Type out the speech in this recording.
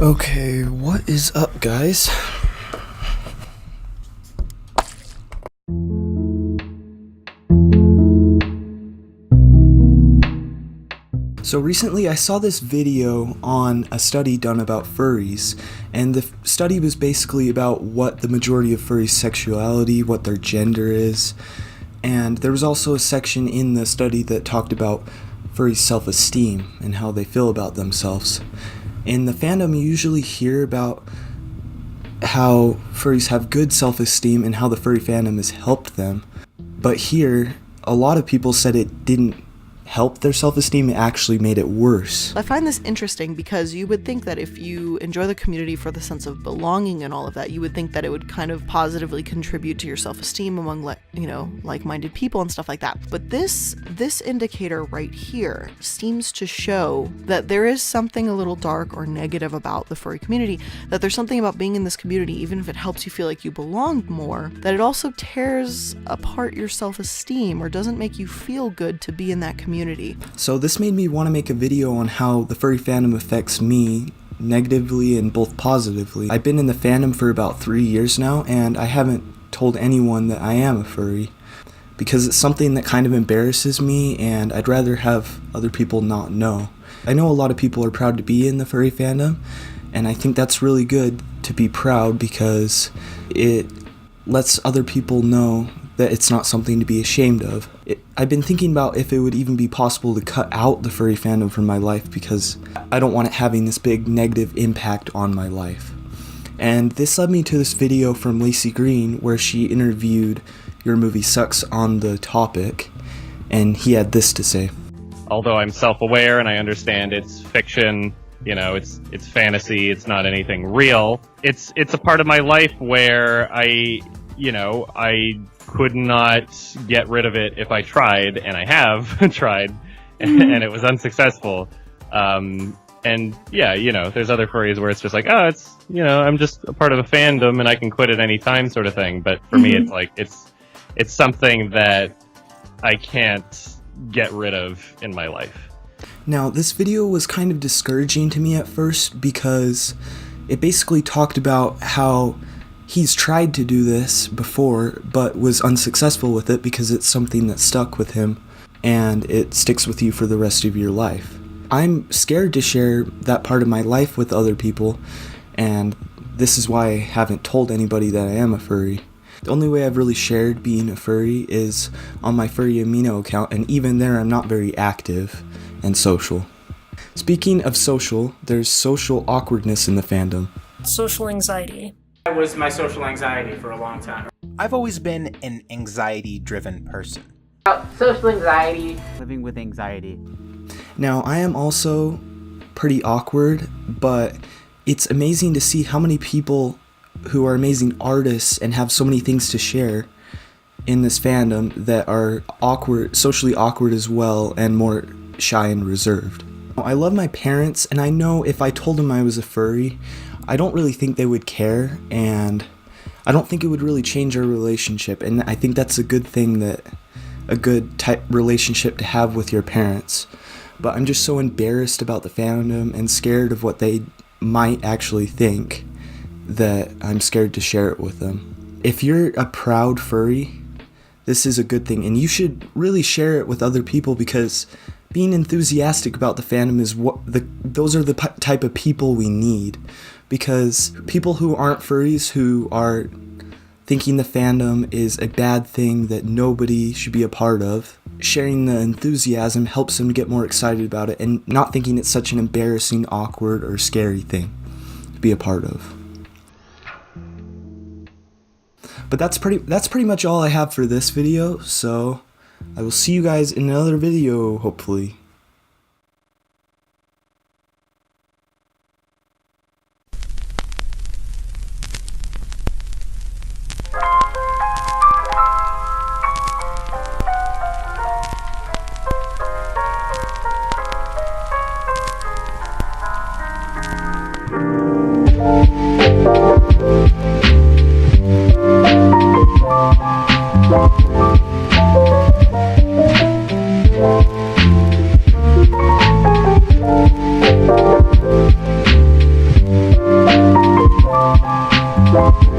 Okay, what is up, guys? So recently I saw this video on a study done about furries, and the study was basically about what the majority of furries' sexuality, what their gender is, and there was also a section in the study that talked about furries' self-esteem and how they feel about themselves. In the fandom, you usually hear about how furries have good self-esteem and how the furry fandom has helped them. But here, a lot of people said it didn't help their self-esteem, it actually made it worse. I find this interesting because you would think that if you enjoy the community for the sense of belonging and all of that, you would think that it would kind of positively contribute to your self-esteem among, like-minded people and stuff like that. But this indicator right here seems to show that there is something a little dark or negative about the furry community, that there's something about being in this community, even if it helps you feel like you belong more, that it also tears apart your self-esteem or doesn't make you feel good to be in that community. So this made me want to make a video on how the furry fandom affects me negatively and both positively. I've been in the fandom for about 3 years now, and I haven't told anyone that I am a furry because it's something that kind of embarrasses me, and I'd rather have other people not know. I know a lot of people are proud to be in the furry fandom, and I think that's really good to be proud because it lets other people know that it's not something to be ashamed of. I've been thinking about if it would even be possible to cut out the furry fandom from my life because I don't want it having this big negative impact on my life. And this led me to this video from Lacey Green where she interviewed Your Movie Sucks on the topic, and he had this to say. Although I'm self-aware and I understand it's fiction, it's fantasy, it's not anything real, it's a part of my life where I could not get rid of it if I tried, and I have tried, and it was unsuccessful. And yeah, there's other furries where it's just like, I'm just a part of a fandom and I can quit at any time sort of thing. But for me, it's like, it's something that I can't get rid of in my life. Now, this video was kind of discouraging to me at first because it basically talked about how he's tried to do this before, but was unsuccessful with it because it's something that stuck with him, and it sticks with you for the rest of your life. I'm scared to share that part of my life with other people, and this is why I haven't told anybody that I am a furry. The only way I've really shared being a furry is on my Furry Amino account, and even there I'm not very active and social. Speaking of social, there's social awkwardness in the fandom. Social anxiety. That was my social anxiety for a long time. I've always been an anxiety-driven person. Social anxiety. Living with anxiety. Now, I am also pretty awkward, but it's amazing to see how many people who are amazing artists and have so many things to share in this fandom that are awkward, socially awkward as well, and more shy and reserved. I love my parents, and I know if I told them I was a furry, I don't really think they would care, and I don't think it would really change our relationship, and I think that's a good thing, that a good type relationship to have with your parents. But I'm just so embarrassed about the fandom and scared of what they might actually think that I'm scared to share it with them. If you're a proud furry, this is a good thing, and you should really share it with other people because being enthusiastic about the fandom is those are the type of people we need. Because people who aren't furries, who are thinking the fandom is a bad thing that nobody should be a part of, sharing the enthusiasm helps them get more excited about it and not thinking it's such an embarrassing, awkward, or scary thing to be a part of. But that's pretty much all I have for this video, so I will see you guys in another video, hopefully. Bye.